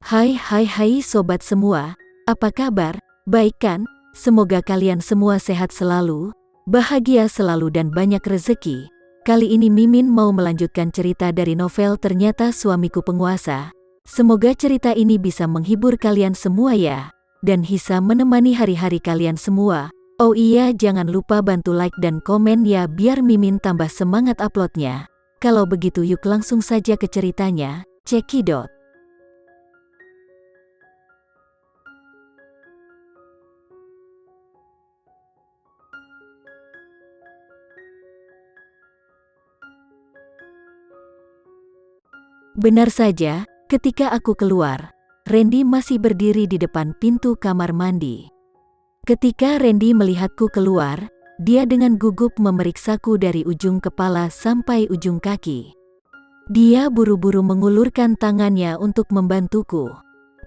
Hai sobat semua, apa kabar? Baik kan? Semoga kalian semua sehat selalu, bahagia selalu dan banyak rezeki. Kali ini Mimin mau melanjutkan cerita dari novel Ternyata Suamiku Penguasa. Semoga cerita ini bisa menghibur kalian semua ya, dan bisa menemani hari-hari kalian semua. Oh iya, jangan lupa bantu like dan komen ya biar Mimin tambah semangat uploadnya. Kalau begitu yuk langsung saja ke ceritanya, cekidot. Benar saja, ketika aku keluar, Randy masih berdiri di depan pintu kamar mandi. Ketika Randy melihatku keluar, dia dengan gugup memeriksaku dari ujung kepala sampai ujung kaki. Dia buru-buru mengulurkan tangannya untuk membantuku.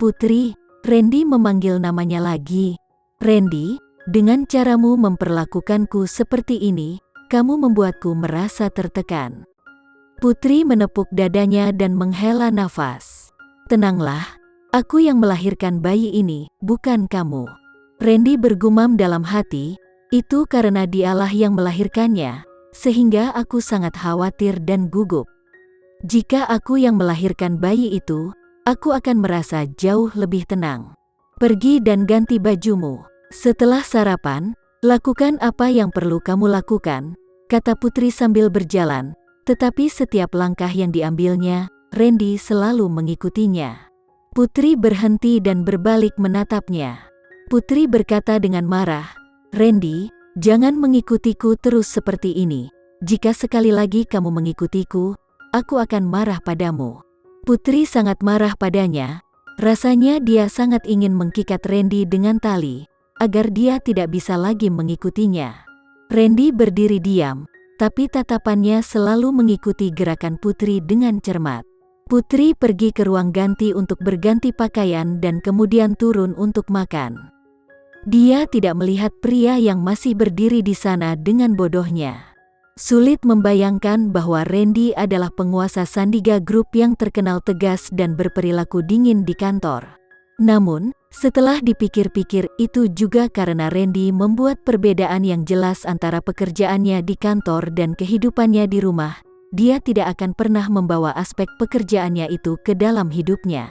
Putri, Randy memanggil namanya lagi. Randy, dengan caramu memperlakukanku seperti ini, kamu membuatku merasa tertekan. Putri menepuk dadanya dan menghela nafas. Tenanglah, aku yang melahirkan bayi ini, bukan kamu. Randy bergumam dalam hati, itu karena dialah yang melahirkannya, sehingga aku sangat khawatir dan gugup. Jika aku yang melahirkan bayi itu, aku akan merasa jauh lebih tenang. Pergi dan ganti bajumu. Setelah sarapan, lakukan apa yang perlu kamu lakukan, kata Putri sambil berjalan. Tetapi setiap langkah yang diambilnya, Randy selalu mengikutinya. Putri berhenti dan berbalik menatapnya. Putri berkata dengan marah, "Randy, jangan mengikutiku terus seperti ini. Jika sekali lagi kamu mengikutiku, aku akan marah padamu." Putri sangat marah padanya. Rasanya dia sangat ingin mengikat Randy dengan tali, agar dia tidak bisa lagi mengikutinya. Randy berdiri diam, tapi tatapannya selalu mengikuti gerakan Putri dengan cermat. Putri pergi ke ruang ganti untuk berganti pakaian dan kemudian turun untuk makan. Dia tidak melihat pria yang masih berdiri di sana dengan bodohnya. Sulit membayangkan bahwa Randy adalah penguasa Sandiga Group yang terkenal tegas dan berperilaku dingin di kantor. Namun, setelah dipikir-pikir itu juga karena Randy membuat perbedaan yang jelas antara pekerjaannya di kantor dan kehidupannya di rumah. Dia tidak akan pernah membawa aspek pekerjaannya itu ke dalam hidupnya.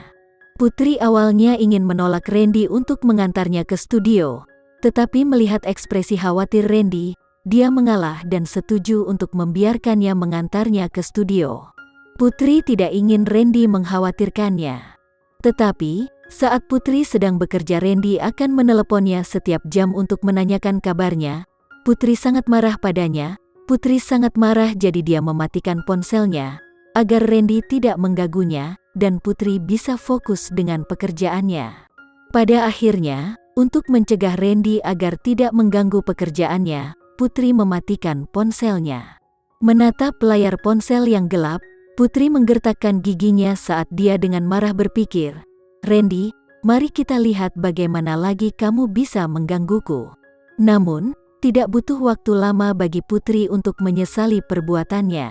Putri awalnya ingin menolak Randy untuk mengantarnya ke studio, tetapi melihat ekspresi khawatir Randy, dia mengalah dan setuju untuk membiarkannya mengantarnya ke studio. Putri tidak ingin Randy mengkhawatirkannya. Tetapi, saat Putri sedang bekerja, Randy akan meneleponnya setiap jam untuk menanyakan kabarnya. Putri sangat marah padanya. Putri sangat marah, jadi dia mematikan ponselnya agar Randy tidak mengganggunya dan Putri bisa fokus dengan pekerjaannya. Pada akhirnya, untuk mencegah Randy agar tidak mengganggu pekerjaannya, Putri mematikan ponselnya. Menatap layar ponsel yang gelap, Putri menggertakkan giginya saat dia dengan marah berpikir, "Randy, mari kita lihat bagaimana lagi kamu bisa menggangguku." Namun, tidak butuh waktu lama bagi Putri untuk menyesali perbuatannya.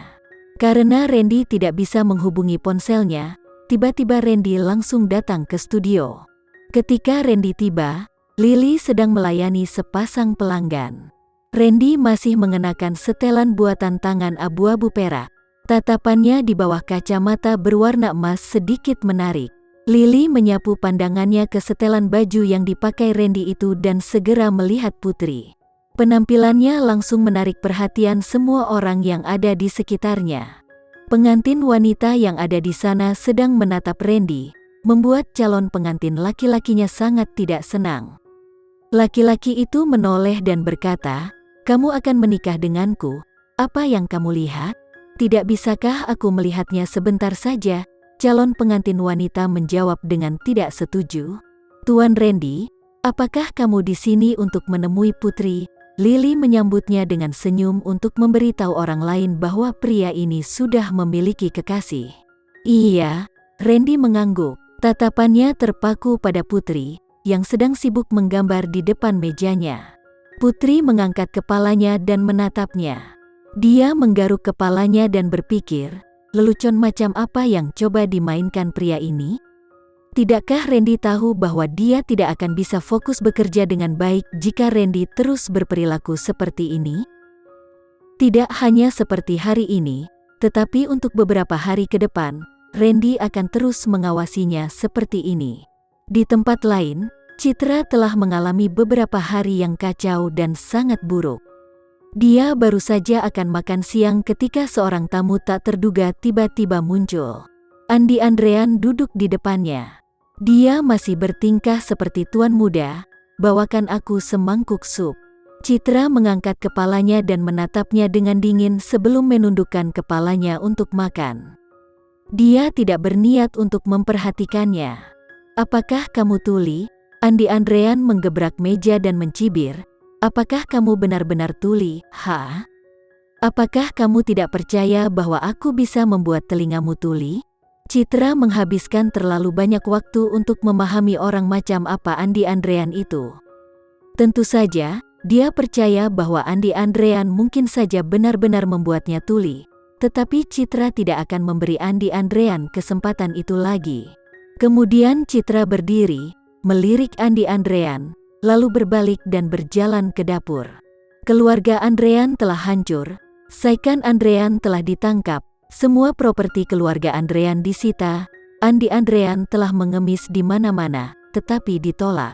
Karena Randy tidak bisa menghubungi ponselnya, tiba-tiba Randy langsung datang ke studio. Ketika Randy tiba, Lily sedang melayani sepasang pelanggan. Randy masih mengenakan setelan buatan tangan abu-abu perak. Tatapannya di bawah kacamata berwarna emas sedikit menarik. Lily menyapu pandangannya ke setelan baju yang dipakai Randy itu dan segera melihat Putri. Penampilannya langsung menarik perhatian semua orang yang ada di sekitarnya. Pengantin wanita yang ada di sana sedang menatap Randy, membuat calon pengantin laki-lakinya sangat tidak senang. Laki-laki itu menoleh dan berkata, "Kamu akan menikah denganku, apa yang kamu lihat? Tidak bisakah aku melihatnya sebentar saja?" Calon pengantin wanita menjawab dengan tidak setuju. "Tuan Randy, apakah kamu di sini untuk menemui Putri?" Lily menyambutnya dengan senyum untuk memberitahu orang lain bahwa pria ini sudah memiliki kekasih. "Iya," Randy mengangguk. Tatapannya terpaku pada Putri, yang sedang sibuk menggambar di depan mejanya. Putri mengangkat kepalanya dan menatapnya. Dia menggaruk kepalanya dan berpikir, lelucon macam apa yang coba dimainkan pria ini? Tidakkah Randy tahu bahwa dia tidak akan bisa fokus bekerja dengan baik jika Randy terus berperilaku seperti ini? Tidak hanya seperti hari ini, tetapi untuk beberapa hari ke depan, Randy akan terus mengawasinya seperti ini. Di tempat lain, Citra telah mengalami beberapa hari yang kacau dan sangat buruk. Dia baru saja akan makan siang ketika seorang tamu tak terduga tiba-tiba muncul. Andi Andrean duduk di depannya. Dia masih bertingkah seperti tuan muda. "Bawakan aku semangkuk sup." Citra mengangkat kepalanya dan menatapnya dengan dingin sebelum menundukkan kepalanya untuk makan. Dia tidak berniat untuk memperhatikannya. "Apakah kamu tuli?" Andi Andrean menggebrak meja dan mencibir. "Apakah kamu benar-benar tuli, ha? Apakah kamu tidak percaya bahwa aku bisa membuat telingamu tuli?" Citra menghabiskan terlalu banyak waktu untuk memahami orang macam apa Andi Andrean itu. Tentu saja, dia percaya bahwa Andi Andrean mungkin saja benar-benar membuatnya tuli. Tetapi Citra tidak akan memberi Andi Andrean kesempatan itu lagi. Kemudian Citra berdiri, melirik Andi Andrean, lalu berbalik dan berjalan ke dapur. Keluarga Andrean telah hancur, Saikan Andrean telah ditangkap, semua properti keluarga Andrean disita. Andi Andrean telah mengemis di mana-mana, tetapi ditolak.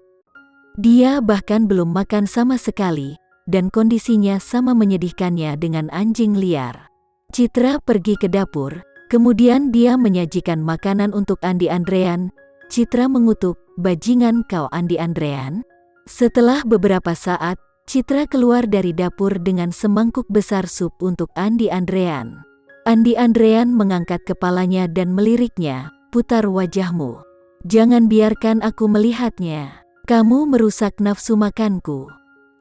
Dia bahkan belum makan sama sekali, dan kondisinya sama menyedihkannya dengan anjing liar. Citra pergi ke dapur, kemudian dia menyajikan makanan untuk Andi Andrean. Citra mengutuk, "Bajingan kau Andi Andrean." Setelah beberapa saat, Citra keluar dari dapur dengan semangkuk besar sup untuk Andi Andrean. Andi Andrean mengangkat kepalanya dan meliriknya, "Putar wajahmu. Jangan biarkan aku melihatnya. Kamu merusak nafsu makanku."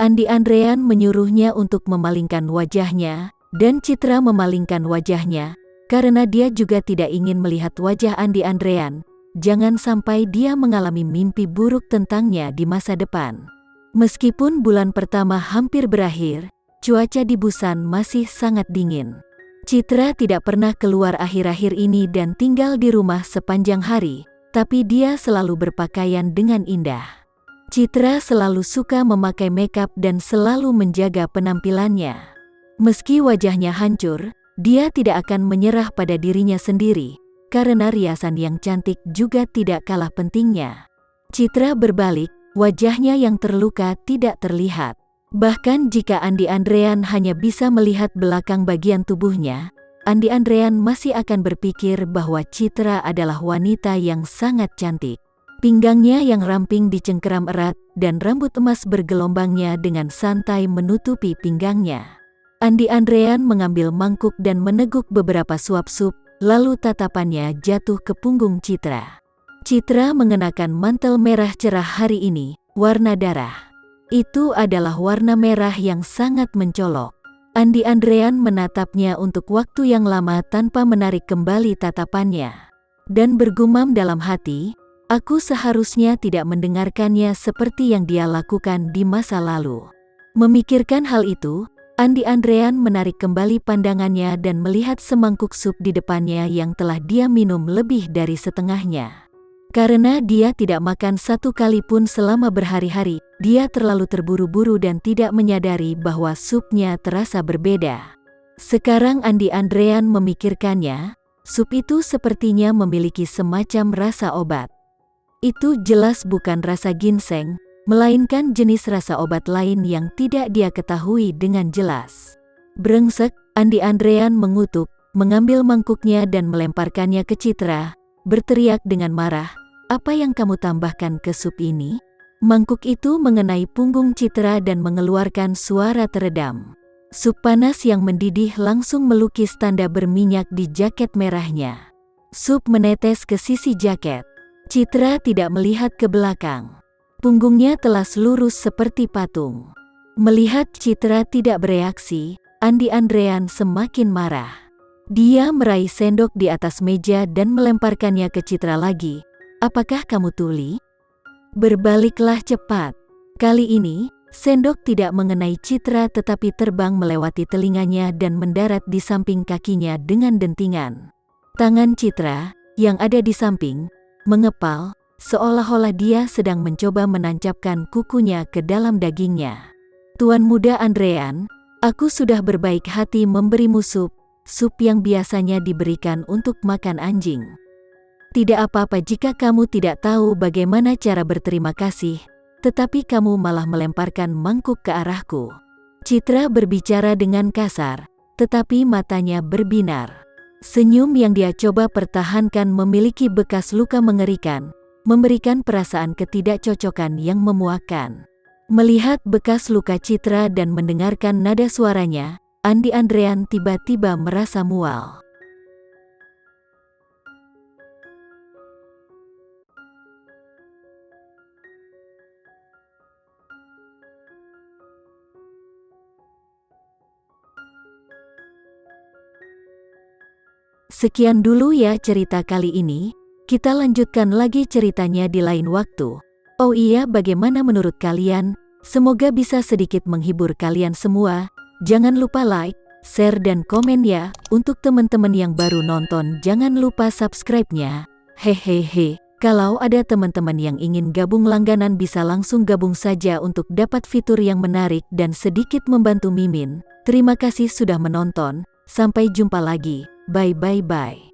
Andi Andrean menyuruhnya untuk memalingkan wajahnya, dan Citra memalingkan wajahnya, karena dia juga tidak ingin melihat wajah Andi Andrean. Jangan sampai dia mengalami mimpi buruk tentangnya di masa depan. Meskipun bulan pertama hampir berakhir, cuaca di Busan masih sangat dingin. Citra tidak pernah keluar akhir-akhir ini dan tinggal di rumah sepanjang hari, tapi dia selalu berpakaian dengan indah. Citra selalu suka memakai makeup dan selalu menjaga penampilannya. Meski wajahnya hancur, dia tidak akan menyerah pada dirinya sendiri, karena riasan yang cantik juga tidak kalah pentingnya. Citra berbalik, wajahnya yang terluka tidak terlihat. Bahkan jika Andi Andrean hanya bisa melihat belakang bagian tubuhnya, Andi Andrean masih akan berpikir bahwa Citra adalah wanita yang sangat cantik. Pinggangnya yang ramping dicengkeram erat, dan rambut emas bergelombangnya dengan santai menutupi pinggangnya. Andi Andrean mengambil mangkuk dan meneguk beberapa suap sup, lalu tatapannya jatuh ke punggung Citra. Citra mengenakan mantel merah cerah hari ini, warna darah. Itu adalah warna merah yang sangat mencolok. Andi Andrean menatapnya untuk waktu yang lama tanpa menarik kembali tatapannya. Dan bergumam dalam hati, "Aku seharusnya tidak mendengarkannya seperti yang dia lakukan di masa lalu." Memikirkan hal itu, Andi Andrean menarik kembali pandangannya dan melihat semangkuk sup di depannya yang telah dia minum lebih dari setengahnya. Karena dia tidak makan satu kali pun selama berhari-hari, dia terlalu terburu-buru dan tidak menyadari bahwa supnya terasa berbeda. Sekarang Andi Andrean memikirkannya, sup itu sepertinya memiliki semacam rasa obat. Itu jelas bukan rasa ginseng, melainkan jenis rasa obat lain yang tidak dia ketahui dengan jelas. "Brengsek," Andi Andrean mengutuk, mengambil mangkuknya dan melemparkannya ke Citra, berteriak dengan marah, "Apa yang kamu tambahkan ke sup ini?" Mangkuk itu mengenai punggung Citra dan mengeluarkan suara teredam. Sup panas yang mendidih langsung melukis tanda berminyak di jaket merahnya. Sup menetes ke sisi jaket. Citra tidak melihat ke belakang. Punggungnya telah lurus seperti patung. Melihat Citra tidak bereaksi, Andi Andrean semakin marah. Dia meraih sendok di atas meja dan melemparkannya ke Citra lagi. "Apakah kamu tuli? Berbaliklah cepat." Kali ini, sendok tidak mengenai Citra tetapi terbang melewati telinganya dan mendarat di samping kakinya dengan dentingan. Tangan Citra, yang ada di samping, mengepal, seolah-olah dia sedang mencoba menancapkan kukunya ke dalam dagingnya. Tuan Muda Andrean, aku sudah berbaik hati memberimu sup yang biasanya diberikan untuk makan anjing. Tidak apa-apa jika kamu tidak tahu bagaimana cara berterima kasih, tetapi kamu malah melemparkan mangkuk ke arahku. Citra berbicara dengan kasar, tetapi matanya berbinar. Senyum yang dia coba pertahankan memiliki bekas luka mengerikan, memberikan perasaan ketidakcocokan yang memuakkan. Melihat bekas luka Citra dan mendengarkan nada suaranya, Andi Andrean tiba-tiba merasa mual. Sekian dulu ya cerita kali ini, kita lanjutkan lagi ceritanya di lain waktu. Oh iya, bagaimana menurut kalian? Semoga bisa sedikit menghibur kalian semua. Jangan lupa like, share dan komen ya. Untuk teman-teman yang baru nonton jangan lupa subscribe-nya. Hehehe, kalau ada teman-teman yang ingin gabung langganan bisa langsung gabung saja untuk dapat fitur yang menarik dan sedikit membantu Mimin. Terima kasih sudah menonton, sampai jumpa lagi. Bye bye bye.